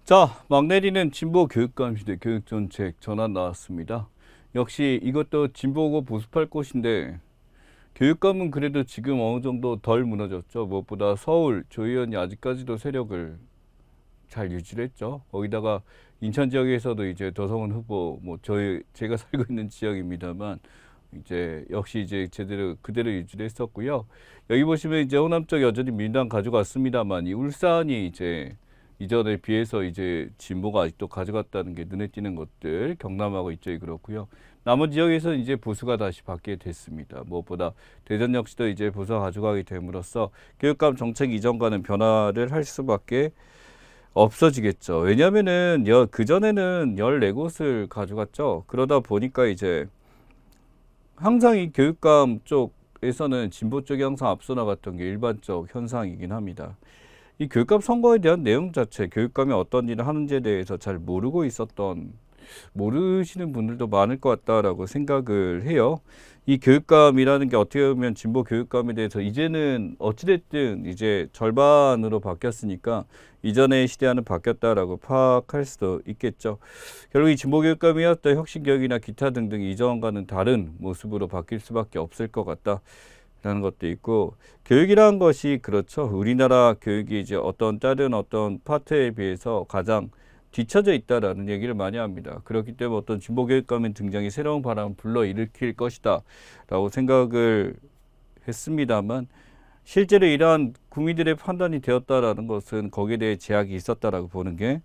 자, 막 내리는 진보 교육감 시대 교육정책 전환 나왔습니다. 역시 이것도 진보고 보수팔 곳인데 교육감은 그래도 지금 어느 정도 덜 무너졌죠. 무엇보다 서울 조 의원이 아직까지도 세력을 잘 유지를 했죠. 거기다가 인천 지역에서도 이제 더성원 후보 제가 살고 있는 지역입니다만 이제 역시 이제 제대로 그대로 유지를 했었고요. 여기 보시면 이제 호남 쪽 여전히 민주당 가져갔습니다만 이 울산이 이제 이전에 비해서 이제 진보가 아직도 가져갔다는 게 눈에 띄는 것들, 경남하고 이쪽이 그렇고요. 남은 지역에서 이제 보수가 다시 받게 됐습니다. 무엇보다 대전 역시도 이제 보수가 가져가게 됨으로써 교육감 정책 이전과는 변화를 할 수밖에 없어지겠죠. 왜냐면은 그전에는 14곳을 가져갔죠. 그러다 보니까 이제 항상 이 교육감 쪽에서는 진보 쪽이 항상 앞서 나갔던 게 일반적 현상이긴 합니다. 이 교육감 선거에 대한 내용 자체, 교육감이 어떤 일을 하는지에 대해서 잘 모르시는 분들도 많을 것 같다라고 생각을 해요. 이 교육감이라는 게 어떻게 보면 진보 교육감에 대해서 이제는 어찌됐든 이제 절반으로 바뀌었으니까 이전의 시대와는 바뀌었다라고 파악할 수도 있겠죠. 결국 이 진보 교육감이었던 혁신교육이나 기타 등등 이전과는 다른 모습으로 바뀔 수밖에 없을 것 같다. 라는 것도 있고, 교육이라는 것이 그렇죠. 우리나라 교육이 이제 다른 어떤 파트에 비해서 가장 뒤처져 있다라는 얘기를 많이 합니다. 그렇기 때문에 어떤 진보 교육감의 등장이 새로운 바람을 불러일으킬 것이다 라고 생각을 했습니다만, 실제로 이러한 국민들의 판단이 되었다라는 것은 거기에 대해 제약이 있었다라고 보는 게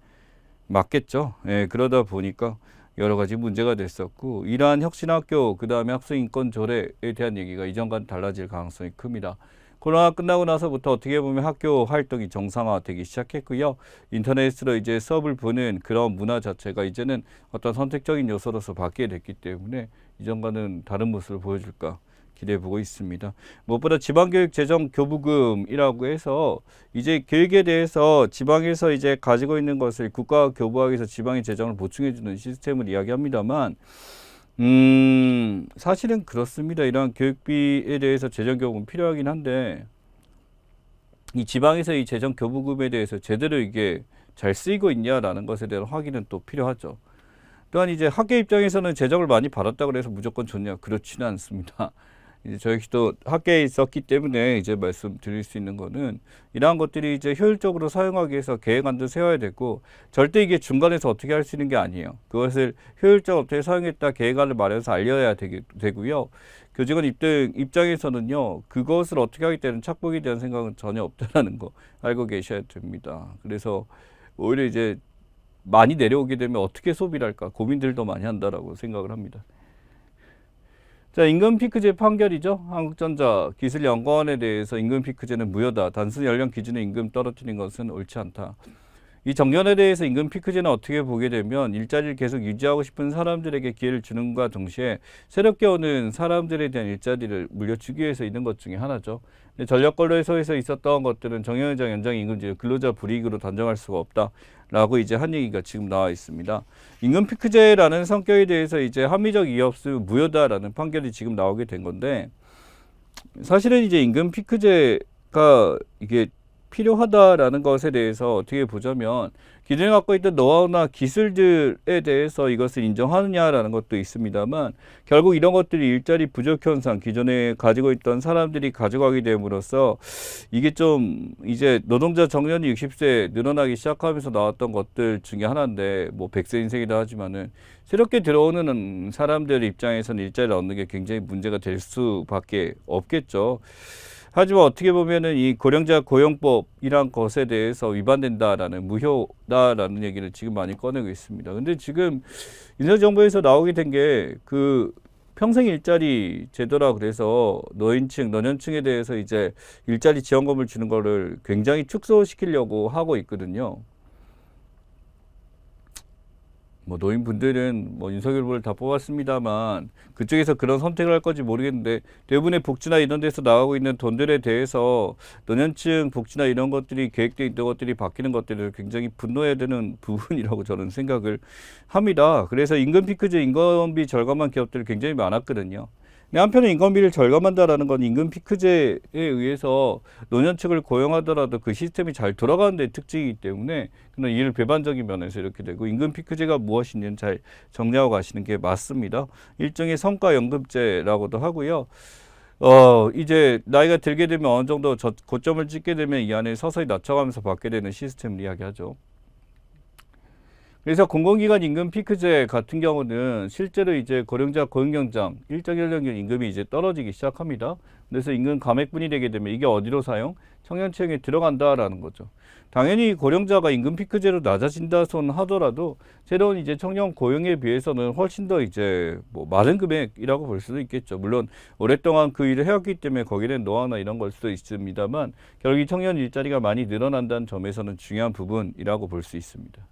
맞겠죠. 예, 그러다 보니까 여러 가지 문제가 됐었고, 이러한 혁신학교, 그 다음에 학생인권 조례에 대한 얘기가 이전과는 달라질 가능성이 큽니다. 코로나 끝나고 나서부터 어떻게 보면 학교 활동이 정상화되기 시작했고요. 인터넷으로 이제 수업을 보는 그런 문화 자체가 이제는 어떤 선택적인 요소로서 바뀌게 됐기 때문에 이전과는 다른 모습을 보여줄까 기대해 보고 있습니다. 무엇보다 지방교육재정교부금이라고 해서 이제 교육에 대해서 지방에서 이제 가지고 있는 것을 국가와 교부하기 위해서 지방의 재정을 보충해주는 시스템을 이야기합니다만, 사실은 그렇습니다. 이러한 교육비에 대해서 재정교부금 필요하긴 한데, 이 지방에서 이 재정교부금에 대해서 제대로 이게 잘 쓰이고 있냐라는 것에 대한 확인은 또 필요하죠. 또한 이제 학교 입장에서는 재정을 많이 받았다고 해서 무조건 좋냐? 그렇지는 않습니다. 이제 저희도 학계에 있었기 때문에 이제 말씀드릴 수 있는 거는 이러한 것들이 이제 효율적으로 사용하기 위해서 계획안도 세워야 되고, 절대 이게 중간에서 어떻게 할 수 있는 게 아니에요. 그것을 효율적으로 어떻게 사용했다 계획안을 마련해서 알려야 되고요. 교직원 입장에서는요, 그것을 어떻게 하기 때문에 착복에 대한 생각은 전혀 없다라는 거 알고 계셔야 됩니다. 그래서 오히려 이제 많이 내려오게 되면 어떻게 소비를 할까 고민들도 많이 한다라고 생각을 합니다. 자, 임금 피크제 판결이죠. 한국전자 기술연구원에 대해서 임금 피크제는 무효다. 단순 연령 기준의 임금 떨어뜨리는 것은 옳지 않다. 이 정년에 대해서 임금 피크제는 어떻게 보게 되면 일자리를 계속 유지하고 싶은 사람들에게 기회를 주는 것과 동시에 새롭게 오는 사람들에 대한 일자리를 물려주기 위해서 있는 것 중에 하나죠. 전력권로에서 있었던 것들은 정년연장 연장 임금제를 근로자 불이익으로 단정할 수가 없다라고 이제 한 얘기가 지금 나와 있습니다. 임금 피크제라는 성격에 대해서 이제 합리적 이유 없음 무효다라는 판결이 지금 나오게 된 건데, 사실은 이제 임금 피크제가 이게 필요하다라는 것에 대해서 어떻게 보자면 기존에 갖고 있던 노하우나 기술들에 대해서 이것을 인정하느냐라는 것도 있습니다만, 결국 이런 것들이 일자리 부족 현상, 기존에 가지고 있던 사람들이 가져가게 됨으로써 이게 좀 이제 노동자 정년이 60세 늘어나기 시작하면서 나왔던 것들 중에 하나인데, 뭐 100세 인생이라 하지만은 새롭게 들어오는 사람들 입장에서는 일자리를 얻는 게 굉장히 문제가 될 수밖에 없겠죠. 하지만 어떻게 보면은 이 고령자 고용법이란 것에 대해서 위반된다라는, 무효다라는 얘기를 지금 많이 꺼내고 있습니다. 근데 지금 윤석열 정부에서 나오게 된 게 그 평생 일자리 제도라 그래서 노년층에 대해서 이제 일자리 지원금을 주는 거를 굉장히 축소시키려고 하고 있거든요. 뭐 노인분들은 뭐 윤석열 후보를 다 뽑았습니다만 그쪽에서 그런 선택을 할 건지 모르겠는데, 대부분의 복지나 이런 데서 나가고 있는 돈들에 대해서 노년층 복지나 이런 것들이 계획되어 있던 것들이 바뀌는 것들을 굉장히 분노해야 되는 부분이라고 저는 생각을 합니다. 그래서 임금 피크제, 임금비 절감한 기업들이 굉장히 많았거든요. 근데 한편에 인건비를 절감한다라는 건 임금 피크제에 의해서 노년층을 고용하더라도 그 시스템이 잘 돌아가는 데 특징이기 때문에 그런 이를 배반적인 면에서 이렇게 되고, 임금 피크제가 무엇인지는 잘 정리하고 가시는 게 맞습니다. 일종의 성과연금제라고도 하고요. 이제 나이가 들게 되면 어느 정도 고점을 찍게 되면 이 안에 서서히 낮춰가면서 받게 되는 시스템을 이야기하죠. 그래서 공공기관 임금 피크제 같은 경우는 실제로 이제 고령자 고용경장 일정 연령별 임금이 이제 떨어지기 시작합니다. 그래서 임금 감액분이 되게 되면 이게 어디로 사용? 청년채용에 들어간다라는 거죠. 당연히 고령자가 임금 피크제로 낮아진다 손 하더라도 새로운 이제 청년 고용에 비해서는 훨씬 더 이제 뭐 많은 금액이라고 볼 수도 있겠죠. 물론 오랫동안 그 일을 해왔기 때문에 거기는 노하우나 이런 걸 수도 있습니다만 결국 이 청년 일자리가 많이 늘어난다는 점에서는 중요한 부분이라고 볼 수 있습니다.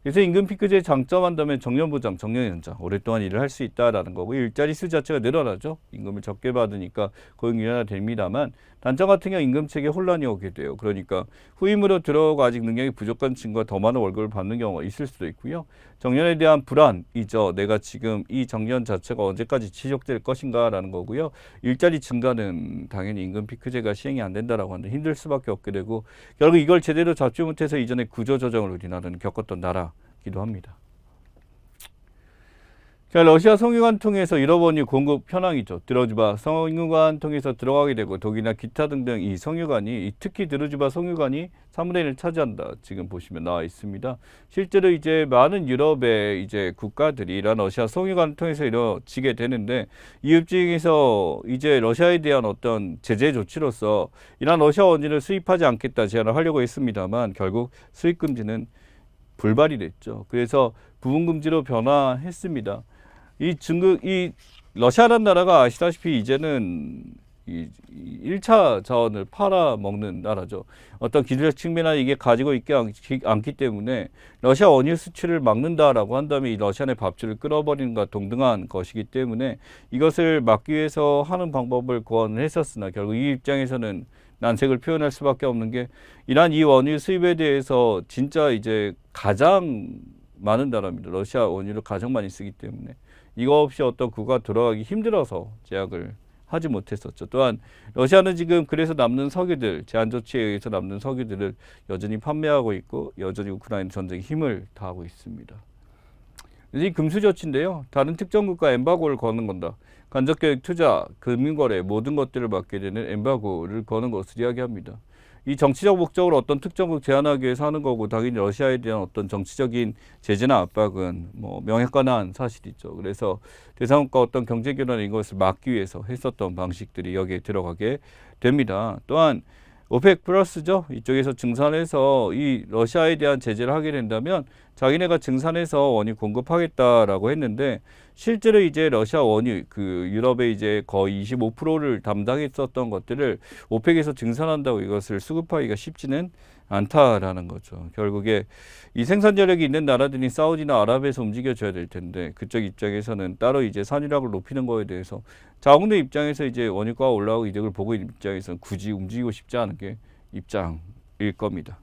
그래서 임금 피크제에 장점한다면 정년보장, 정년연장, 오랫동안 일을 할 수 있다라는 거고, 일자리 수 자체가 늘어나죠. 임금을 적게 받으니까 고용 유연화됩니다만, 단점 같은 경우 임금체계 혼란이 오게 돼요. 그러니까 후임으로 들어오고 아직 능력이 부족한 친구가 더 많은 월급을 받는 경우가 있을 수도 있고요. 정년에 대한 불안이죠. 내가 지금 이 정년 자체가 언제까지 지속될 것인가라는 거고요. 일자리 증가는 당연히 임금 피크제가 시행이 안 된다라고 하는데 힘들 수밖에 없게 되고, 결국 이걸 제대로 잡지 못해서 이전에 구조조정을 우리나라는 겪었던 나라기도 합니다. 자, 러시아 성유관 통해서 잃어버린 공급 현황이죠. 드로즈바 성유관 통해서 들어가게 되고 독일이나 기타 등등 이 성유관이, 특히 드로즈바 성유관이 3분의 1을 차지한다. 지금 보시면 나와 있습니다. 실제로 이제 많은 유럽의 이제 국가들이 이런 러시아 성유관을 통해서 이루어지게 되는데, 이 입장에서 이제 러시아에 대한 어떤 제재 조치로서 이런 러시아 원유를 수입하지 않겠다 제안을 하려고 했습니다만 결국 수입 금지는 불발이 됐죠. 그래서 부분 금지로 변화했습니다. 이 러시아라는 나라가 아시다시피 이제는 이 1차 자원을 팔아먹는 나라죠. 어떤 기술적 측면에 이게 가지고 있지 않기 때문에 러시아 원유 수출을 막는다라고 한다면 이 러시아의 밥줄을 끊어버리는 것과 동등한 것이기 때문에 이것을 막기 위해서 하는 방법을 고안을 했었으나 결국 이 입장에서는 난색을 표현할 수밖에 없는 게, 이란 이 원유 수입에 대해서 진짜 이제 가장 많은 나라입니다. 러시아 원유를 가장 많이 쓰기 때문에 이거 없이 어떤 국가 들어가기 힘들어서 제약을 하지 못했었죠. 또한 러시아는 지금 그래서 남는 석유들, 제한 조치에 의해서 남는 석유들을 여전히 판매하고 있고 여전히 우크라이나 전쟁에 힘을 다하고 있습니다. 이 금수 조치인데요. 다른 특정 국가 엠바고를 거는 건다. 간접교육, 투자, 금융거래 모든 것들을 막게 되는 엠바고를 거는 것을 이야기합니다. 이 정치적 목적으로 어떤 특정국 제한하기 위해서 하는 거고, 당연히 러시아에 대한 어떤 정치적인 제재나 압박은 뭐 명확한 사실이죠. 그래서 대상국과 어떤 경제 교란 이것을 막기 위해서 했었던 방식들이 여기에 들어가게 됩니다. 또한 오펙 플러스죠. 이쪽에서 증산해서 이 러시아에 대한 제재를 하게 된다면 자기네가 증산해서 원유 공급하겠다라고 했는데, 실제로 이제 러시아 원유 그 유럽에 이제 거의 25%를 담당했었던 것들을 오펙에서 증산한다고 이것을 수급하기가 쉽지는 않다라는 거죠. 결국에 이 생산 전력이 있는 나라들이 사우디나 아랍에서 움직여줘야 될 텐데, 그쪽 입장에서는 따로 이제 산유량을 높이는 거에 대해서 자국내 입장에서 이제 원유가가 올라오고 이득을 보고 있는 입장에서는 굳이 움직이고 싶지 않은 게 입장일 겁니다.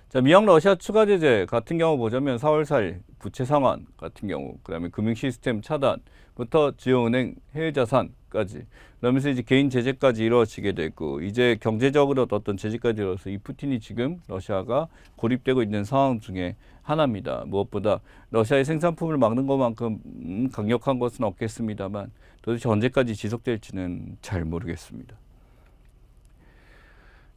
자, 미양 러시아 추가 제재 같은 경우 보자면 4월 4일 부채 상환 같은 경우, 그다음에 금융 시스템 차단부터 지역은행 해외 자산까지, 그러면서 이제 개인 제재까지 이루어지게 되고, 이제 경제적으로 어떤 제재까지 이루어서 이 푸틴이 지금 러시아가 고립되고 있는 상황 중에 하나입니다. 무엇보다 러시아의 생산품을 막는 것만큼 강력한 것은 없겠습니다만 도대체 언제까지 지속될지는 잘 모르겠습니다.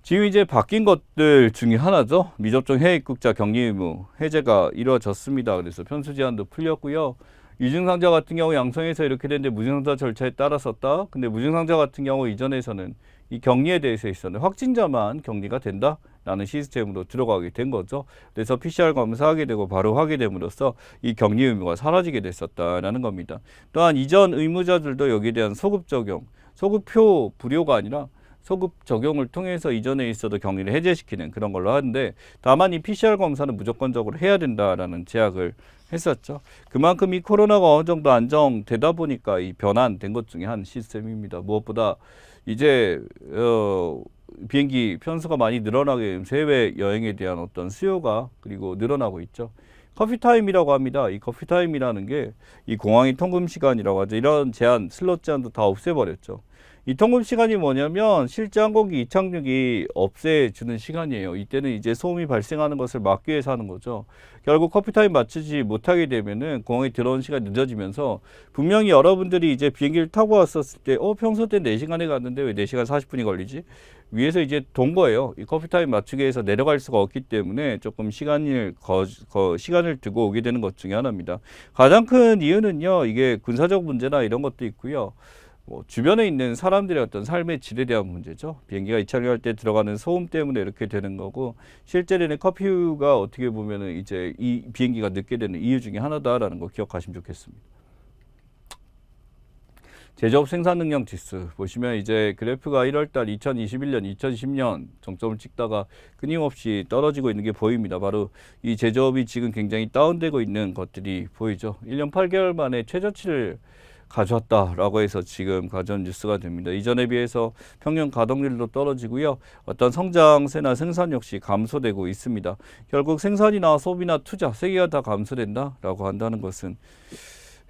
지금 이제 바뀐 것들 중에 하나죠. 미접종 해외 입국자 격리 의무 해제가 이루어졌습니다. 그래서 편수 제한도 풀렸고요. 유증상자 같은 경우 양성해서 이렇게 됐는데 무증상자 절차에 따라 썼다. 근데 무증상자 같은 경우 이전에서는 이 격리에 대해서 있었는데 확진자만 격리가 된다라는 시스템으로 들어가게 된 거죠. 그래서 PCR 검사하게 되고 바로 하게 됨으로써 이 격리 의무가 사라지게 됐었다라는 겁니다. 또한 이전 의무자들도 여기에 대한 소급 적용, 소급표 불효가 아니라 소급 적용을 통해서 이전에 있어도 격리를 해제시키는 그런 걸로 하는데, 다만 이 PCR 검사는 무조건적으로 해야 된다라는 제약을 했었죠. 그만큼 이 코로나가 어느 정도 안정되다 보니까 이 변환된 것 중에 한 시스템입니다. 무엇보다 이제 비행기 편수가 많이 늘어나게 되면서 해외 여행에 대한 어떤 수요가 그리고 늘어나고 있죠. 커피 타임이라고 합니다. 이 커피 타임이라는 게 이 공항의 통금 시간이라고 하죠. 이런 제한, 슬롯 제한도 다 없애버렸죠. 이 통금 시간이 뭐냐면 실제 항공기 이착륙이 없애주는 시간이에요. 이때는 이제 소음이 발생하는 것을 막기 위해서 하는 거죠. 결국 커피타임 맞추지 못하게 되면은 공항에 들어온 시간이 늦어지면서 분명히 여러분들이 이제 비행기를 타고 왔었을 때 평소 때 4시간에 갔는데 왜 4시간 40분이 걸리지? 위에서 이제 돈 거예요. 이 커피타임 맞추기 위해서 내려갈 수가 없기 때문에 조금 시간을 두고 오게 되는 것 중에 하나입니다. 가장 큰 이유는요, 이게 군사적 문제나 이런 것도 있고요. 주변에 있는 사람들의 어떤 삶의 질에 대한 문제죠. 비행기가 이착륙할 때 들어가는 소음 때문에 이렇게 되는 거고, 실제로는 커피가 어떻게 보면은 이제 이 비행기가 늦게 되는 이유 중에 하나다라는 거 기억하시면 좋겠습니다. 제조업 생산 능력 지수 보시면 이제 그래프가 1월달 2021년, 2010년 정점을 찍다가 끊임없이 떨어지고 있는 게 보입니다. 바로 이 제조업이 지금 굉장히 다운되고 있는 것들이 보이죠. 1년 8개월 만에 최저치를 가져왔다라고 해서 지금 가져온 뉴스가 됩니다. 이전에 비해서 평균 가동률도 떨어지고요. 어떤 성장세나 생산 역시 감소되고 있습니다. 결국 생산이나 소비나 투자 세 개가 다 감소된다라고 한다는 것은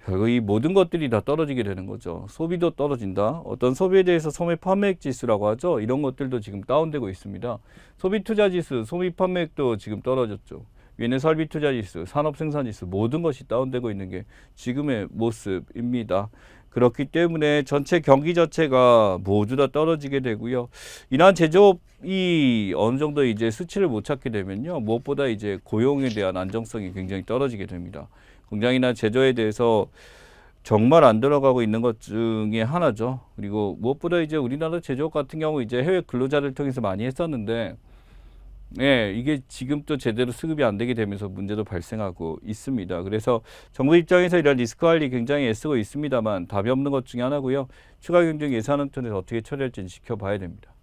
결국 이 모든 것들이 다 떨어지게 되는 거죠. 소비도 떨어진다. 어떤 소비에 대해서 소매 판매액 지수라고 하죠. 이런 것들도 지금 다운되고 있습니다. 소비 투자 지수, 소비 판매액도 지금 떨어졌죠. 위에는 설비 투자 지수, 산업 생산 지수 모든 것이 다운되고 있는 게 지금의 모습입니다. 그렇기 때문에 전체 경기 자체가 모두 다 떨어지게 되고요. 이러한 제조업이 어느 정도 이제 수치를 못 찾게 되면요. 무엇보다 이제 고용에 대한 안정성이 굉장히 떨어지게 됩니다. 공장이나 제조에 대해서 정말 안 들어가고 있는 것 중에 하나죠. 그리고 무엇보다 이제 우리나라 제조업 같은 경우 이제 해외 근로자를 통해서 많이 했었는데, 네, 이게 지금 또 제대로 수급이 안 되게 되면서 문제도 발생하고 있습니다. 그래서 정부 입장에서 이런 리스크 관리 굉장히 애쓰고 있습니다만 답이 없는 것 중에 하나고요. 추가 경쟁 예산을 통해서 어떻게 처리할지 지켜봐야 됩니다.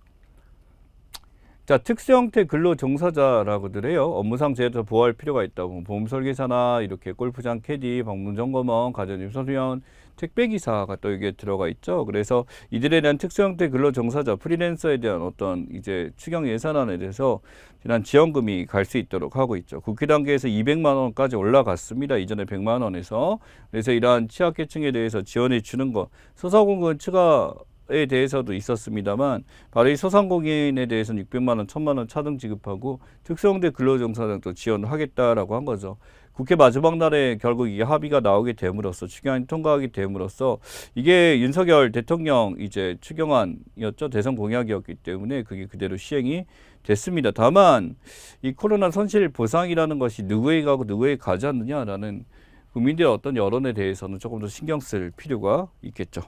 자, 특수 형태 근로 종사자라고들 해요. 업무상 제도 보호할 필요가 있다고. 보험 설계사나 이렇게 골프장 캐디, 방문 점검원, 가전집 소수원, 택배기사가 또 이게 들어가 있죠. 그래서 이들에 대한 특수 형태 근로 종사자, 프리랜서에 대한 어떤 이제 추경 예산안에 대해서 지난 지원금이 갈 수 있도록 하고 있죠. 국회 단계에서 200만 원까지 올라갔습니다. 이전에 100만 원에서. 그래서 이러한 취약계층에 대해서 지원해 주는 것, 소상공인 추가에 대해서도 있었습니다만 바로 이 소상공인에 대해서는 600만 원, 1000만 원 차등 지급하고 특수형태 근로종사자도 지원을 하겠다라고 한 거죠. 국회 마지막 날에 결국 이게 합의가 나오게 됨으로써 추경안이 통과하게 됨으로써 이게 윤석열 대통령 이제 추경안이었죠. 대선 공약이었기 때문에 그게 그대로 시행이 됐습니다. 다만 이 코로나 손실 보상이라는 것이 누구에게 가고 누구에게 가지 않느냐라는 국민들의 어떤 여론에 대해서는 조금 더 신경 쓸 필요가 있겠죠.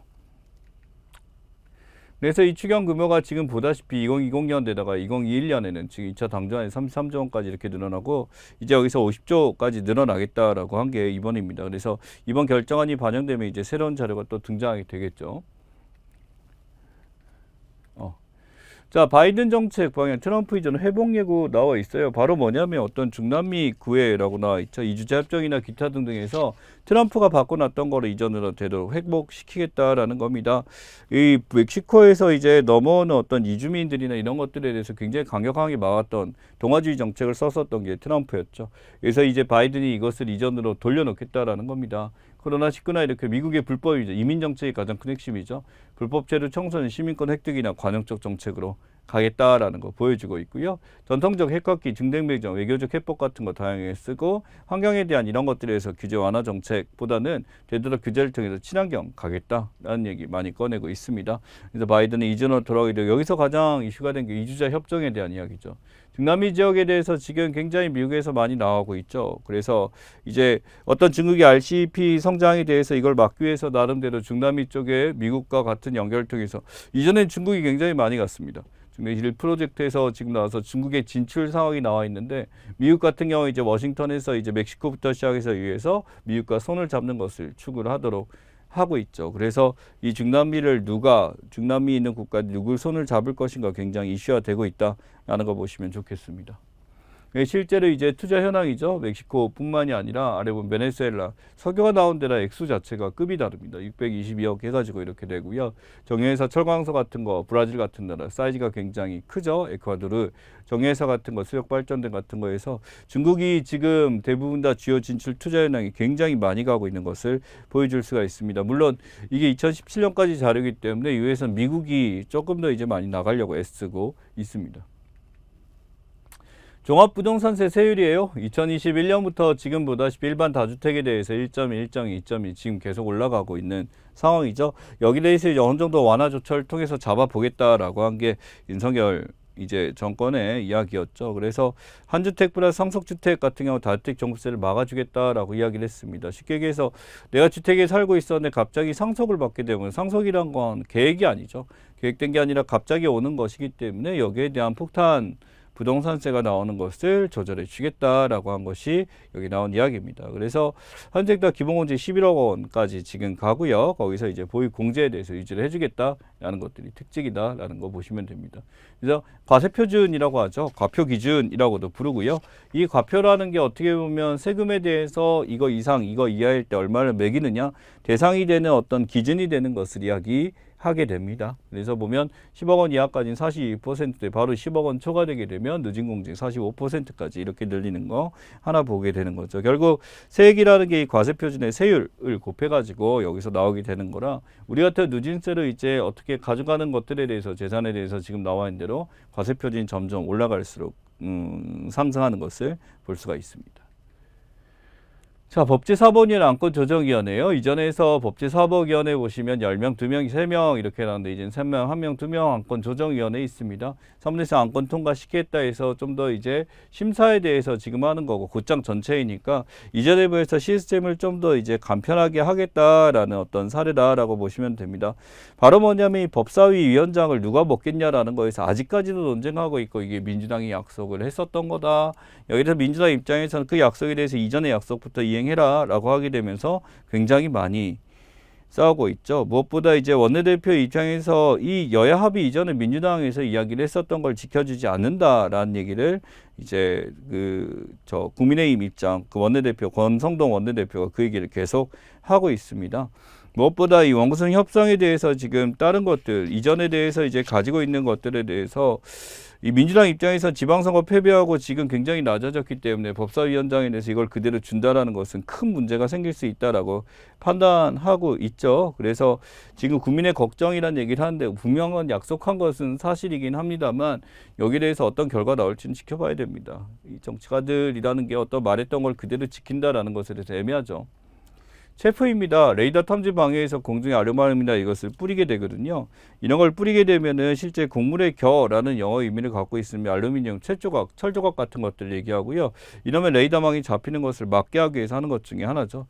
그래서 이 추경 규모가 지금 보다시피 2020년대다가 2021년에는 지금 2차 당조안에 33조 원까지 이렇게 늘어나고 이제 여기서 50조까지 늘어나겠다라고 한 게 이번입니다. 그래서 이번 결정안이 반영되면 이제 새로운 자료가 또 등장하게 되겠죠. 자, 바이든 정책 방향 트럼프 이전 회복 예고 나와 있어요. 바로 뭐냐면 어떤 중남미 구애라고 나와 있죠. 이주재 협정이나 기타 등등에서 트럼프가 바꿔놨던 거를 이전으로 되도록 회복시키겠다라는 겁니다. 이 멕시코에서 이제 넘어오는 어떤 이주민들이나 이런 것들에 대해서 굉장히 강력하게 막았던 동아주의 정책을 썼었던 게 트럼프였죠. 그래서 이제 바이든이 이것을 이전으로 돌려놓겠다라는 겁니다. 코로나19나 이렇게 미국의 불법이죠. 이민 정책이 가장 큰 핵심이죠. 불법 체류 청소년 시민권 획득이나 관용적 정책으로 가겠다라는 거 보여주고 있고요. 전통적 핵각기, 중대매정, 외교적 해법 같은 거 다양하게 쓰고 환경에 대한 이런 것들에서 규제 완화 정책보다는 되도록 규제를 통해서 친환경 가겠다라는 얘기 많이 꺼내고 있습니다. 그래서 바이든은 이전으로 돌아오게 되고 여기서 가장 이슈가 된 게 이주자 협정에 대한 이야기죠. 중남미 지역에 대해서 지금 굉장히 미국에서 많이 나오고 있죠. 그래서 이제 어떤 중국의 RCEP 성장에 대해서 이걸 막기 위해서 나름대로 중남미 쪽에 미국과 같은 연결을 통해서 이전엔 중국이 굉장히 많이 갔습니다. 중국의 1 프로젝트에서 지금 나와서 중국의 진출 상황이 나와 있는데 미국 같은 경우 이제 워싱턴에서 이제 멕시코부터 시작해서 위해서 미국과 손을 잡는 것을 추구를 하도록 하고 있죠. 그래서 이 중남미를 중남미 있는 국가 누굴 손을 잡을 것인가 굉장히 이슈화되고 있다라는 거 보시면 좋겠습니다. 실제로 이제 투자 현황이죠. 멕시코뿐만이 아니라 아래 보면 베네수엘라 석유가 나온 데라 액수 자체가 급이 다릅니다. 622억 해가지고 이렇게 되고요. 정유회사 철강소 같은 거 브라질 같은 나라 사이즈가 굉장히 크죠. 에콰도르 정유회사 같은 거 수력 발전대 같은 거에서 중국이 지금 대부분 다 주요 진출 투자 현황이 굉장히 많이 가고 있는 것을 보여줄 수가 있습니다. 물론 이게 2017년까지 자료이기 때문에 이후에선 미국이 조금 더 이제 많이 나가려고 애쓰고 있습니다. 종합부동산세 세율이에요. 2021년부터 지금 보다시피 일반 다주택에 대해서 1.1, 1.2, 2.2 지금 계속 올라가고 있는 상황이죠. 여기 대해서 이제 어느 정도 완화 조처를 통해서 잡아보겠다라고 한 게 윤석열 이제 정권의 이야기였죠. 그래서 한 주택 플러스 상속주택 같은 경우 다주택 종부세를 막아주겠다라고 이야기를 했습니다. 쉽게 얘기해서 내가 주택에 살고 있었는데 갑자기 상속을 받게 되면 상속이란 건 계획이 아니죠. 계획된 게 아니라 갑자기 오는 것이기 때문에 여기에 대한 폭탄 부동산세가 나오는 것을 조절해 주겠다라고 한 것이 여기 나온 이야기입니다. 그래서 한택다 기본공제 11억 원까지 지금 가고요. 거기서 이제 보유공제에 대해서 유지를 해주겠다라는 것들이 특징이다라는 거 보시면 됩니다. 그래서 과세표준이라고 하죠. 과표기준이라고도 부르고요. 이 과표라는 게 어떻게 보면 세금에 대해서 이거 이상, 이거 이하일 때 얼마를 매기느냐 대상이 되는 어떤 기준이 되는 것을 하게 됩니다. 그래서 보면 10억 원 이하까지는 42%대 바로 10억 원 초과되게 되면 늦은 공제 45%까지 이렇게 늘리는 거 하나 보게 되는 거죠. 결국 세액이라는 게 이 과세표준의 세율을 곱해가지고 여기서 나오게 되는 거라 우리 같은 누진세를 이제 어떻게 가져가는 것들에 대해서 재산에 대해서 지금 나와 있는 대로 과세표준이 점점 올라갈수록 상승하는 것을 볼 수가 있습니다. 자, 법제사법위원회 안건조정위원회요. 이전에서 법제사법위원회 보시면 10명, 2명, 3명 이렇게 나왔는데 이제는 3명, 1명, 2명 안건조정위원회 있습니다. 사무에서 안건 통과시키겠다 해서 좀 더 이제 심사에 대해서 지금 하는 거고 곧장 전체이니까 이전에 비해서 시스템을 좀 더 이제 간편하게 하겠다라는 어떤 사례다라고 보시면 됩니다. 바로 뭐냐면 이 법사위 위원장을 누가 먹겠냐라는 거에서 아직까지도 논쟁하고 있고 이게 민주당이 약속을 했었던 거다. 여기서 민주당 입장에서는 그 약속에 대해서 이전의 약속부터 이행해라 라고 하게 되면서 굉장히 많이 싸우고 있죠. 무엇보다 이제 원내대표 입장에서 이 여야 합의 이전에 민주당에서 이야기를 했었던 걸 지켜주지 않는다라는 얘기를 이제 국민의힘 입장 원내대표 권성동 원내대표가 그 얘기를 계속 하고 있습니다. 무엇보다 이 원구성 협상에 대해서 지금 다른 것들 이전에 대해서 이제 가지고 있는 것들에 대해서 이 민주당 입장에서 지방선거 패배하고 지금 굉장히 낮아졌기 때문에 법사위원장에 대해서 이걸 그대로 준다라는 것은 큰 문제가 생길 수 있다라고 판단하고 있죠. 그래서 지금 국민의 걱정이라는 얘기를 하는데 분명한 약속한 것은 사실이긴 합니다만 여기에 대해서 어떤 결과 나올지는 지켜봐야 됩니다. 이 정치가들이라는 게 어떤 말했던 걸 그대로 지킨다라는 것에 대해서 애매하죠. 체포입니다. 레이더 탐지 방해에서 공중에 아르마늄이나 이것을 뿌리게 되거든요. 이런 걸 뿌리게 되면은 실제 곡물의 겨라는 영어 의미를 갖고 있으면 알루미늄, 철조각, 철조각 같은 것들 얘기하고요. 이러면 레이더망이 잡히는 것을 막게 하기 위해서 하는 것 중에 하나죠.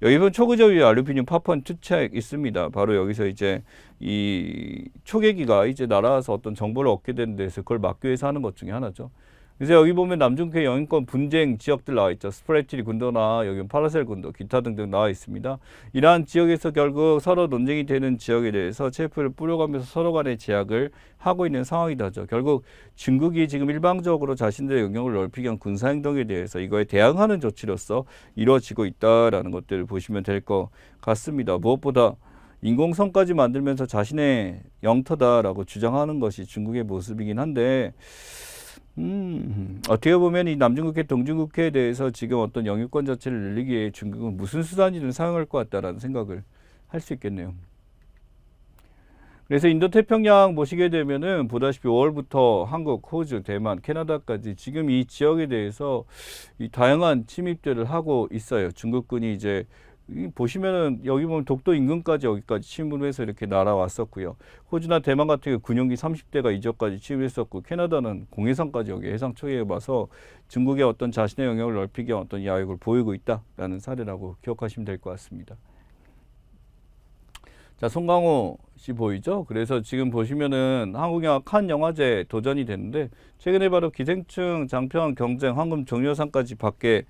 여기 보면 초그저위 알루미늄 파펀 투책 있습니다. 바로 여기서 이제 이 초계기가 이제 날아와서 어떤 정보를 얻게 되는 데서 그걸 막기 위해서 하는 것 중에 하나죠. 그래서 여기 보면 남중국해 영인권 분쟁 지역들 나와 있죠. 스프레티리 군도나 여기 파라셀 군도, 기타 등등 나와 있습니다. 이러한 지역에서 결국 서로 논쟁이 되는 지역에 대해서 체포를 뿌려가면서 서로 간의 제약을 하고 있는 상황이다죠. 결국 중국이 지금 일방적으로 자신들의 영역을 넓히기 위한 군사행동에 대해서 이거에 대응하는 조치로서 이루어지고 있다라는 것들을 보시면 될 것 같습니다. 무엇보다 인공섬까지 만들면서 자신의 영토다라고 주장하는 것이 중국의 모습이긴 한데 어떻게 보면 이 남중국해, 동중국해에 대해서 지금 어떤 영유권 자체를 늘리기 위해 중국은 무슨 수단이든 사용할 것 같다라는 생각을 할 수 있겠네요. 그래서 인도태평양 보시게 되면은 보다시피 5월부터 한국, 호주, 대만, 캐나다까지 지금 이 지역에 대해서 이 다양한 침입들을 하고 있어요. 중국군이 이제 보시면은 여기 보면 독도 인근까지 여기까지 침입을 해서 이렇게 날아왔었고요. 호주나 대만 같은 경우 군용기 30대가 이전까지 침입했었고 캐나다는 공해상까지 여기 해상 초기해봐서 중국의 어떤 자신의 영역을 넓히기 위한 어떤 야욕을 보이고 있다라는 사례라고 기억하시면 될 것 같습니다. 자, 송강호 씨 보이죠? 그래서 지금 보시면은 한국영화 칸 영화제 도전이 됐는데 최근에 바로 기생충 장편 경쟁 황금 종려상까지 받게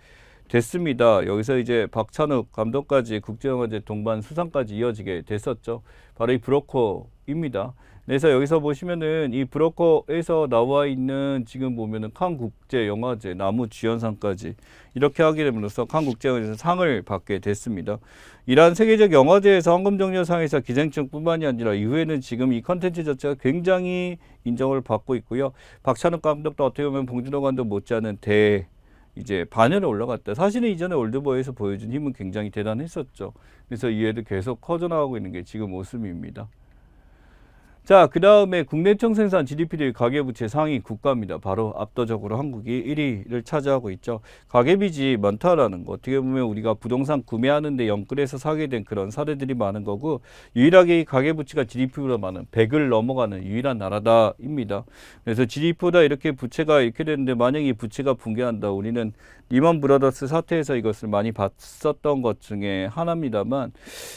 됐습니다. 여기서 이제 박찬욱 감독까지 국제영화제 동반 수상까지 이어지게 됐었죠. 바로 이 브로커입니다. 그래서 여기서 보시면은 이 브로커에서 나와 있는 지금 보면은 칸 국제영화제 나무주연상까지 이렇게 하게 됨으로써 칸 국제영화제에서 상을 받게 됐습니다. 이러한 세계적 영화제에서 황금종려상에서 기생충뿐만이 아니라 이후에는 지금 이 컨텐츠 자체가 굉장히 인정을 받고 있고요. 박찬욱 감독도 어떻게 보면 봉준호 감독 못지않은 이제 반열에 올라갔다. 사실은 이전에 올드보이에서 보여준 힘은 굉장히 대단했었죠. 그래서 이해도 계속 커져나가고 있는 게 지금 모습입니다. 자, 그 다음에 국내 총생산 GDP 가계부채 상위 국가입니다. 바로 압도적으로 한국이 1위를 차지하고 있죠. 가계빚이 많다라는 거, 어떻게 보면 우리가 부동산 구매하는데 영끌해서 사게 된 그런 사례들이 많은 거고, 유일하게 이 가계부채가 GDP보다 많은 100을 넘어가는 유일한 나라다입니다. 그래서 GDP보다 이렇게 부채가 이렇게 되는데, 만약 이 부채가 붕괴한다, 우리는 리먼 브라더스 사태에서 이것을 많이 봤었던 것 중에 하나입니다만,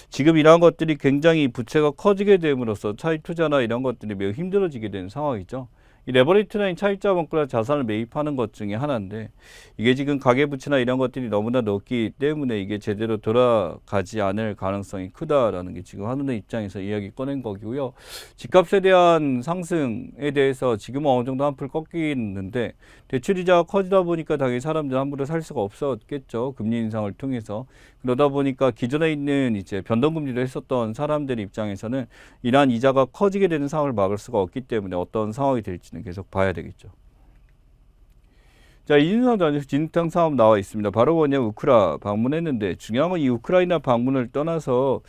지금 이러한 것들이 굉장히 부채가 커지게 됨으로써 차익 투자나 이런 것들이 매우 힘들어지게 되는 상황이죠. 이 레버리지 라인 차익자 원가 자산을 매입하는 것 중에 하나인데, 이게 지금 가계부채나 이런 것들이 너무나 높기 때문에 이게 제대로 돌아가지 않을 가능성이 크다라는 게 지금 하는 입장에서 이야기 꺼낸 거고요. 집값에 대한 상승에 대해서 지금은 어느 정도 한풀 꺾이는데, 대출이자가 커지다 보니까 당연히 사람들 함부로 살 수가 없었겠죠. 금리 인상을 통해서. 그러다 보니까 기존에 있는 이제 변동금리를 했었던 사람들 입장에서는 이러한 이자가 커지게 되는 상황을 막을 수가 없기 때문에 어떤 상황이 될지는 계속 봐야 되겠죠. 자, 이준석 전 진탕 사업 나와 있습니다. 바로 뭐냐, 우크라 방문했는데, 중요한 건 이 우크라이나 방문을 떠나서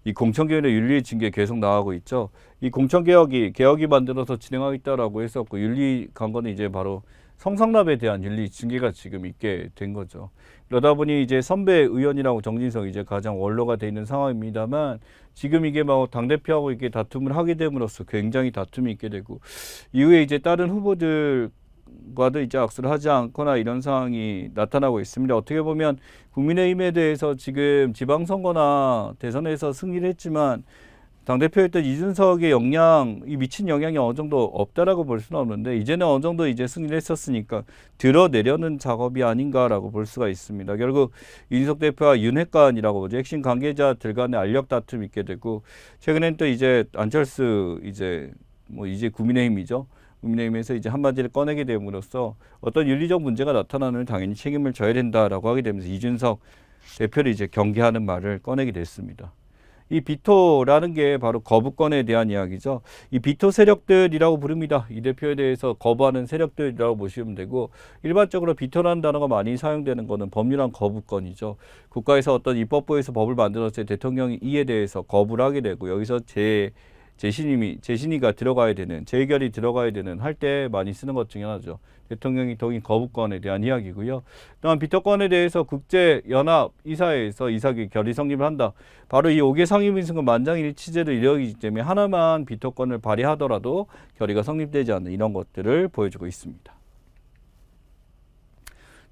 이 공천개혁의 윤리 징계 계속 나가고 있죠. 이 공천개혁이 만들어서 진행하겠다라고 했었고, 윤리 간 거는 이제 바로 성상납에 대한 윤리 징계가 지금 있게 된 거죠. 그러다 보니 이제 선배 의원이라고 정진석 이제 가장 원로가 돼 있는 상황입니다만, 지금 이게 뭐 당대표하고 이렇게 다툼을 하게 됨으로써 굉장히 다툼이 있게 되고, 이후에 이제 다른 후보들과도 이제 악수를 하지 않거나 이런 상황이 나타나고 있습니다. 어떻게 보면 국민의힘에 대해서 지금 지방선거나 대선에서 승리를 했지만, 당대표였던 이준석의 이 미친 영향이 어느 정도 없다라고 볼 수는 없는데, 이제는 어느 정도 이제 승리를 했었으니까 드러내려는 작업이 아닌가라고 볼 수가 있습니다. 결국 이준석 대표와 윤핵관이라고 보죠. 핵심 관계자들 간의 알력 다툼이 있게 되고, 최근엔 또 이제 안철수 이제 국민의힘이죠. 국민의힘에서 이제 한마디를 꺼내게 됨으로써 어떤 윤리적 문제가 나타나면 당연히 책임을 져야 된다라고 하게 되면서 이준석 대표를 이제 경계하는 말을 꺼내게 됐습니다. 이 비토라는 게 바로 거부권에 대한 이야기죠. 이 비토 세력들이라고 부릅니다. 이 대표에 대해서 거부하는 세력들이라고 보시면 되고, 일반적으로 비토라는 단어가 많이 사용되는 것은 법률안 거부권이죠. 국가에서 어떤 입법부에서 법을 만들었을 때 대통령이 이에 대해서 거부를 하게 되고, 여기서 재신이가 들어가야 되는, 재의결이 들어가야 되는 할 때 많이 쓰는 것 중에 하나죠. 대통령이 동의 거부권에 대한 이야기고요. 또한 비토권에 대해서 국제연합 이사회에서 이사기 결의 성립을 한다. 바로 이 5개 상임위원회가 만장일치제를 이루어지기 때문에 하나만 비토권을 발휘하더라도 결의가 성립되지 않는 이런 것들을 보여주고 있습니다.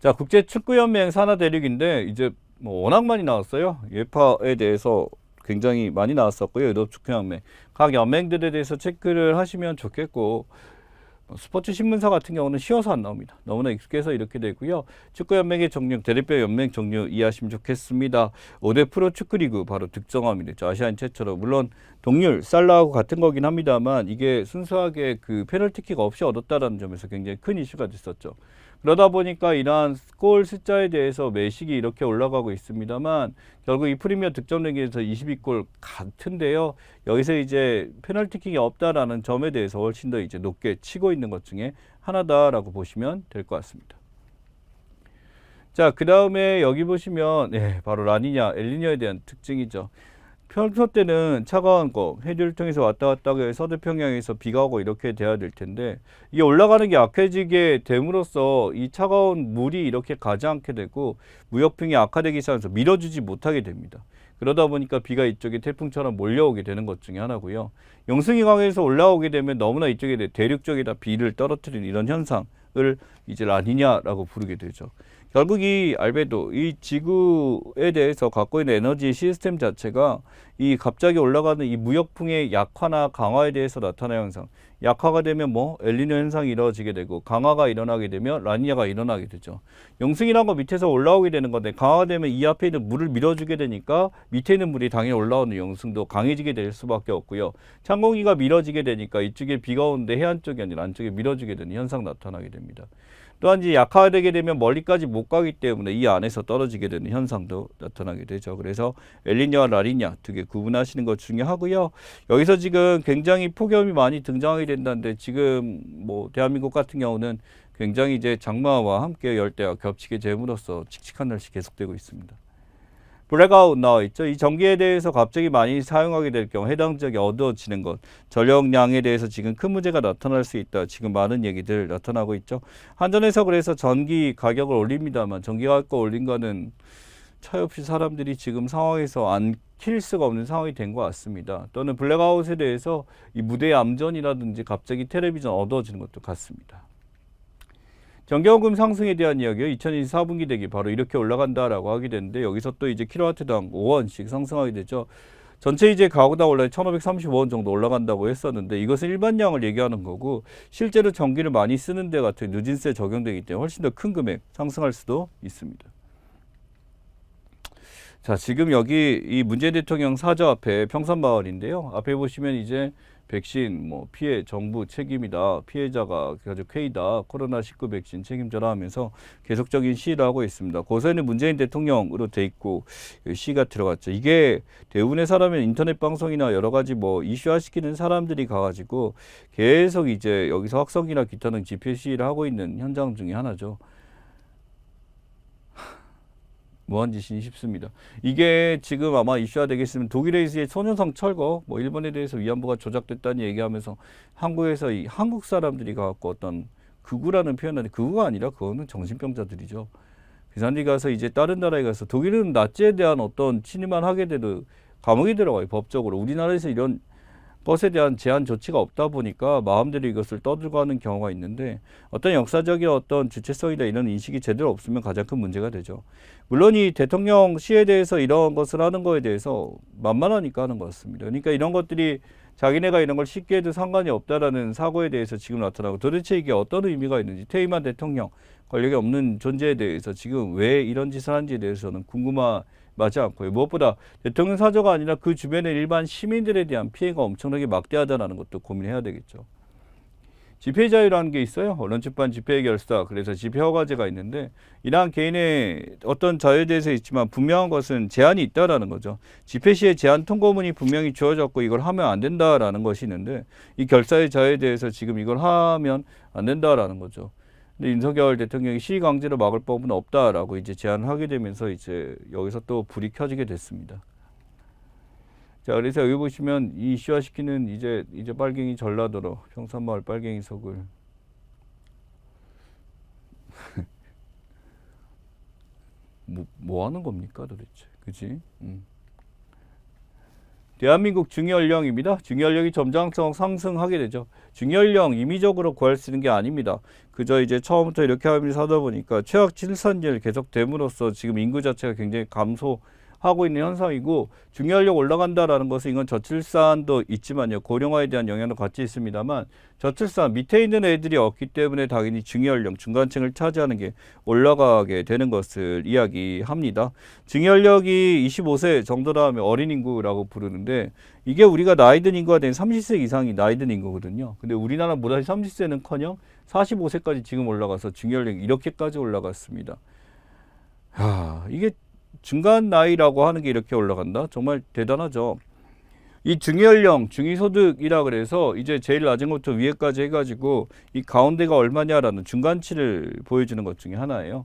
자, 국제축구연맹 산하대륙인데 이제 뭐 워낙 많이 나왔어요. 예파에 대해서 굉장히 많이 나왔었고요. 유럽축구연맹 각 연맹들에 대해서 체크를 하시면 좋겠고, 스포츠 신문사 같은 경우는 쉬워서 안 나옵니다. 너무나 익숙해서 이렇게 되고요. 축구연맹의 종류, 대립별 연맹 종류 이해하시면 좋겠습니다. 5대 프로축구리그 바로 득점왕이죠. 아시안 최초로. 물론 동률 살라하고 같은 거긴 합니다만, 이게 순수하게 그 페널티킥 없이 얻었다는 점에서 굉장히 큰 이슈가 됐었죠. 그러다 보니까 이러한 골 숫자에 대해서 매식이 이렇게 올라가고 있습니다만, 결국 이 프리미어 득점 랭킹에서 22골 같은데요. 여기서 이제 페널티킥이 없다라는 점에 대해서 훨씬 더 이제 높게 치고 있는 것 중에 하나다라고 보시면 될 것 같습니다. 자, 그 다음에 여기 보시면 바로 라니냐, 엘니뇨에 대한 특징이죠. 평소 때는 차가운 해류를 통해서 왔다 갔다 하고 서태평양에서 비가 오고 이렇게 돼야 될 텐데, 이게 올라가는 게 약해지게 됨으로써 이 차가운 물이 이렇게 가지 않게 되고 무역풍이 악화되기 시작해서 밀어주지 못하게 됩니다. 그러다 보니까 비가 이쪽에 태풍처럼 몰려오게 되는 것 중에 하나고요. 영승이 강에서 올라오게 되면 너무나 이쪽에 대륙 쪽에다 비를 떨어뜨리는 이런 현상을 이제 라니냐라고 부르게 되죠. 결국 이 알베도, 이 지구에 대해서 갖고 있는 에너지 시스템 자체가 이 갑자기 올라가는 이 무역풍의 약화나 강화에 대해서 나타나는 현상. 약화가 되면 뭐 엘니뇨 현상이 이루어지게 되고, 강화가 일어나게 되면 라니냐가 일어나게 되죠. 영승이란 거 밑에서 올라오게 되는 건데, 강화가 되면 이 앞에 있는 물을 밀어주게 되니까 밑에 있는 물이 당연히 올라오는 영승도 강해지게 될 수밖에 없고요. 찬공기가 밀어지게 되니까 이쪽에 비가 오는데 해안 쪽이 아니라 안쪽에 밀어지게 되는 현상 나타나게 됩니다. 또한 이제 약화되게 되면 멀리까지 못 가기 때문에 이 안에서 떨어지게 되는 현상도 나타나게 되죠. 그래서 엘니뇨와 라니냐 두 개 구분하시는 거 중요하고요. 여기서 지금 굉장히 폭염이 많이 등장하게 된다는데, 지금 뭐 대한민국 같은 경우는 굉장히 이제 장마와 함께 열대와 겹치게 됨으로써 칙칙한 날씨 계속되고 있습니다. 블랙아웃 나와 있죠. 이 전기에 대해서 갑자기 많이 사용하게 될 경우 해당 지역이 어두워지는 것, 전력량에 대해서 지금 큰 문제가 나타날 수 있다. 지금 많은 얘기들 나타나고 있죠. 한전에서 그래서 전기 가격을 올립니다만, 전기 가격 올린 거는 차없이 사람들이 지금 상황에서 안 킬 수가 없는 상황이 된 것 같습니다. 또는 블랙아웃에 대해서 이 무대 암전이라든지 갑자기 텔레비전 어두워지는 것도 같습니다. 전기요금 상승에 대한 이야기요. 2024분기 대비 바로 이렇게 올라간다라고 하게 되는데, 여기서 또 이제 킬로와트당 5원씩 상승하게 되죠. 전체 이제 가구당 원래 1,535원 정도 올라간다고 했었는데, 이것은 일반량을 얘기하는 거고, 실제로 전기를 많이 쓰는 데 같은 누진세 적용되기 때문에 훨씬 더 큰 금액 상승할 수도 있습니다. 자, 지금 여기 이 문재인 대통령 사저 앞에 평산마을인데요. 앞에 보시면 이제 백신 뭐 피해 정부 책임이다, 피해자가 가족 회의다, 코로나19 백신 책임져라 하면서 계속적인 시위를 하고 있습니다. 고소에는 문재인 대통령으로 돼 있고 시가 들어갔죠. 이게 대부분의 사람은 인터넷 방송이나 여러 가지 뭐 이슈화 시키는 사람들이 가가지고 계속 이제 여기서 확성기나 기타 등 집회 시위를 하고 있는 현장 중에 하나죠. 뭐한 짓이니 싶습니다. 이게 지금 아마 이슈화 되겠으면 독일에서의 소녀상 철거, 뭐 일본에 대해서 위안부가 조작됐다는 얘기하면서 한국에서 이 한국 사람들이 갖고 어떤 극우라는 표현하는데, 극우가 아니라 그거는 정신병자들이죠. 그 사람들이 가서 이제 다른 나라에 가서, 독일은 나치에 대한 어떤 침입만 하게 돼도 감옥에 들어가요, 법적으로. 우리나라에서 이런 것에 대한 제한 조치가 없다 보니까 마음대로 이것을 떠들고 하는 경우가 있는데, 어떤 역사적인 어떤 주체성이나 이런 인식이 제대로 없으면 가장 큰 문제가 되죠. 물론 이 대통령 시에 대해서 이런 것을 하는 거에 대해서 만만하니까 하는 것 같습니다. 그러니까 이런 것들이 자기네가 이런 걸 쉽게 해도 상관이 없다라는 사고에 대해서 지금 나타나고, 도대체 이게 어떤 의미가 있는지, 퇴임한 대통령 권력이 없는 존재에 대해서 지금 왜 이런 짓을 하는지에 대해서는 궁금하지 않고요. 무엇보다 대통령 사저가 아니라 그 주변의 일반 시민들에 대한 피해가 엄청나게 막대하다는 것도 고민해야 되겠죠. 집회 자유라는 게 있어요. 언론출판 집회 결사, 그래서 집회 허가제가 있는데, 이러한 개인의 어떤 자유에 대해서 있지만 분명한 것은 제한이 있다라는 거죠. 집회 시에 제한 통보문이 분명히 주어졌고 이걸 하면 안 된다라는 것이 있는데, 이 결사의 자유에 대해서 지금 이걸 하면 안 된다라는 거죠. 근데 윤석열 대통령이 시위 강제로 막을 법은 없다라고 이제 제안을 하게 되면서 이제 여기서 또 불이 켜지게 됐습니다. 자, 그래서 여기 보시면 이 이슈화시키는 이제 빨갱이 전라도로 평산마을 빨갱이 속을 뭐 하는 겁니까 도대체, 그지? 대한민국 중위연령입니다. 중위연령이 점장성 상승하게 되죠. 중위연령 임의적으로 구할 수 있는 게 아닙니다. 그저 이제 처음부터 이렇게 하면서 하다 보니까 최악 칠산율 계속됨으로써 지금 인구 자체가 굉장히 감소하고 있는 현상이고, 중위연령 올라간다라는 것은 이건 저출산도 있지만요, 고령화에 대한 영향도 같이 있습니다만, 저출산 밑에 있는 애들이 없기 때문에 당연히 중위연령 중간층을 차지하는 게 올라가게 되는 것을 이야기합니다. 중위연령이 25세 정도라 하면 어린 인구라고 부르는데, 이게 우리가 나이 든 인구가 된 30세 이상이 나이 든 인구거든요. 근데 우리나라 무다시 30세는커녕 45세까지 지금 올라가서 중위연령이 이렇게까지 올라갔습니다. 이게 중간 나이라고 하는 게 이렇게 올라간다? 정말 대단하죠. 이 중위연령, 중위소득이라 그래서 이제 제일 낮은 것부터 위에까지 해가지고 이 가운데가 얼마냐라는 중간치를 보여주는 것 중에 하나예요.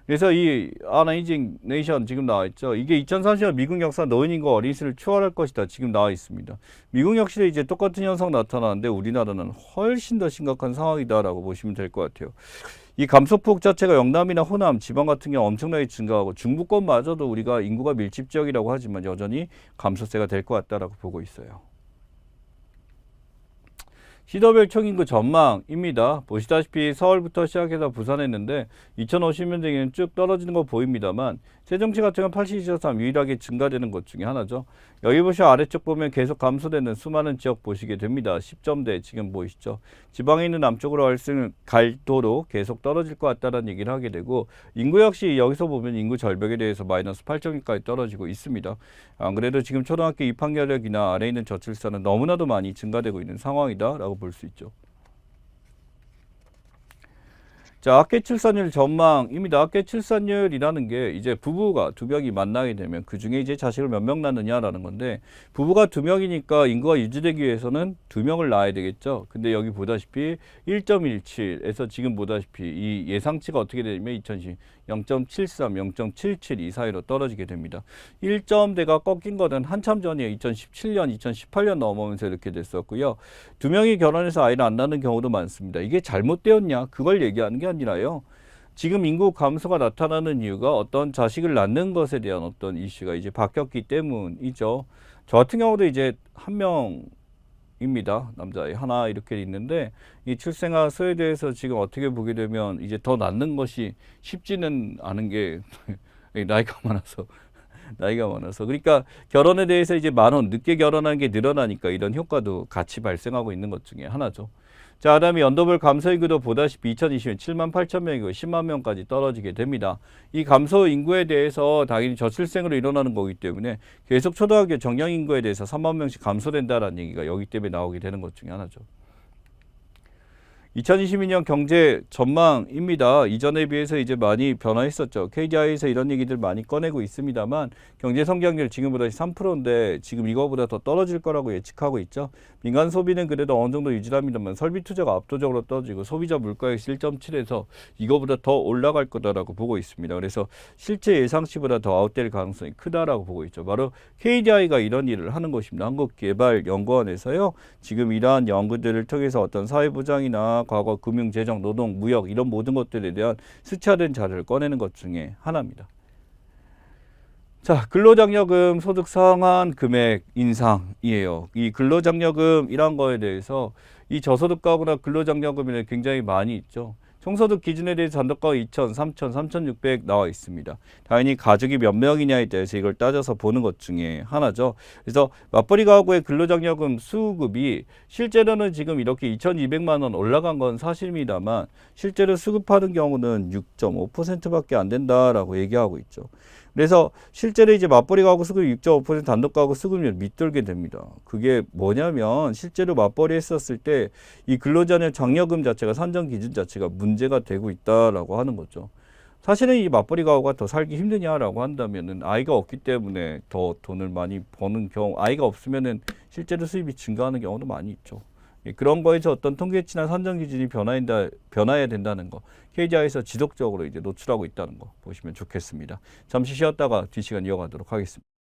그래서 이 어메이징 네이션 지금 나와 있죠. 이게 2030년 미국 역사 노인인과 어린이를 추월할 것이다. 지금 나와 있습니다. 미국 역시도 이제 똑같은 현상 나타나는데 우리나라는 훨씬 더 심각한 상황이다라고 보시면 될 것 같아요. 이 감소폭 자체가 영남이나 호남, 지방 같은 경우 엄청나게 증가하고, 중부권마저도 우리가 인구가 밀집 지역이라고 하지만 여전히 감소세가 될 것 같다라고 보고 있어요. 시도별 총인구 전망입니다. 보시다시피 서울부터 시작해서 부산 했는데 2050년대에는 쭉 떨어지는 거 보입니다만 세종시 같은 경우는 82.3 유일하게 증가되는 것 중에 하나죠. 여기 보시면 아래쪽 보면 계속 감소되는 수많은 지역 보시게 됩니다. 10점대 지금 보이시죠. 지방에 있는 남쪽으로 갈 도로 계속 떨어질 것 같다는 얘기를 하게 되고 인구 역시 여기서 보면 인구 절벽에 대해서 마이너스 8.1까지 떨어지고 있습니다. 안 그래도 지금 초등학교 입학여력이나 아래에 있는 저출산은 너무나도 많이 증가되고 있는 상황이다라고 볼 수 있죠. 자, 학계 출산율 전망입니다. 학계 출산율이라는 게 이제 부부가 두 명이 만나게 되면 그 중에 이제 자식을 몇 명 낳느냐라는 건데 부부가 두 명이니까 인구가 유지되기 위해서는 두 명을 낳아야 되겠죠. 근데 여기 보다시피 1.17에서 지금 보다시피 이 예상치가 어떻게 되냐면 2010 0.73, 0.77 이 사이로 떨어지게 됩니다. 1점대가 꺾인 거는 한참 전이에요. 2017년, 2018년 넘어오면서 이렇게 됐었고요. 두 명이 결혼해서 아이를 안 낳는 경우도 많습니다. 이게 잘못되었냐? 그걸 얘기하는 게 아니라요. 지금 인구 감소가 나타나는 이유가 어떤 자식을 낳는 것에 대한 어떤 이슈가 이제 바뀌었기 때문이죠. 저 같은 경우도 이제 한 명입니다. 남자아이 하나 이렇게 있는데 이 출생아 수에 대해서 지금 어떻게 보게 되면 이제 더 낳는 것이 쉽지는 않은 게 나이가 많아서 그러니까 결혼에 대해서 이제 만원 늦게 결혼하는 게 늘어나니까 이런 효과도 같이 발생하고 있는 것 중에 하나죠. 자, 그다음에 연도별 감소 인구도 보다시피 2020년 7만 8천 명이고 10만 명까지 떨어지게 됩니다. 이 감소 인구에 대해서 당연히 저출생으로 일어나는 거기 때문에 계속 초등학교 정령 인구에 대해서 3만 명씩 감소된다라는 얘기가 여기 때문에 나오게 되는 것 중에 하나죠. 2022년 경제 전망입니다. 이전에 비해서 이제 많이 변화했었죠. KDI에서 이런 얘기들 많이 꺼내고 있습니다만 경제 성장률 지금보다 3%인데 지금 이거보다 더 떨어질 거라고 예측하고 있죠. 민간 소비는 그래도 어느 정도 유지합니다만 설비 투자가 압도적으로 떨어지고 소비자 물가액 1.7에서 이거보다 더 올라갈 거다라고 보고 있습니다. 그래서 실제 예상치보다 더 아웃될 가능성이 크다라고 보고 있죠. 바로 KDI가 이런 일을 하는 것입니다. 한국개발연구원에서요. 지금 이러한 연구들을 통해서 어떤 사회보장이나 과거 금융, 재정, 노동, 무역 이런 모든 것들에 대한 수차된 자료를 꺼내는 것 중에 하나입니다. 자, 근로장려금 소득 상한 금액 인상이에요. 이 근로장려금이란 거에 대해서 이 저소득 가구나 근로장려금이 굉장히 많이 있죠. 총소득 기준에 대해서 잔독가가 2,000, 3,000, 3,600 나와 있습니다. 당연히 가족이 몇 명이냐에 대해서 이걸 따져서 보는 것 중에 하나죠. 그래서 맞벌이 가구의 근로장려금 수급이 실제로는 지금 이렇게 2,200만 원 올라간 건 사실입니다만 실제로 수급하는 경우는 6.5%밖에 안 된다라고 얘기하고 있죠. 그래서 실제로 이제 맞벌이 가구 수급 6.5% 단독 가구 수급률 밑돌게 됩니다. 그게 뭐냐면 실제로 맞벌이 했었을 때 이 근로자녀 장려금 자체가 산정 기준 자체가 문제가 되고 있다라고 하는 거죠. 사실은 이 맞벌이 가구가 더 살기 힘드냐라고 한다면은 아이가 없기 때문에 더 돈을 많이 버는 경우, 아이가 없으면은 실제로 수입이 증가하는 경우도 많이 있죠. 그런 거에서 어떤 통계치나 산정 기준이 변화해야 된다는 거, KDI에서 지속적으로 이제 노출하고 있다는 거 보시면 좋겠습니다. 잠시 쉬었다가 뒷시간 이어가도록 하겠습니다.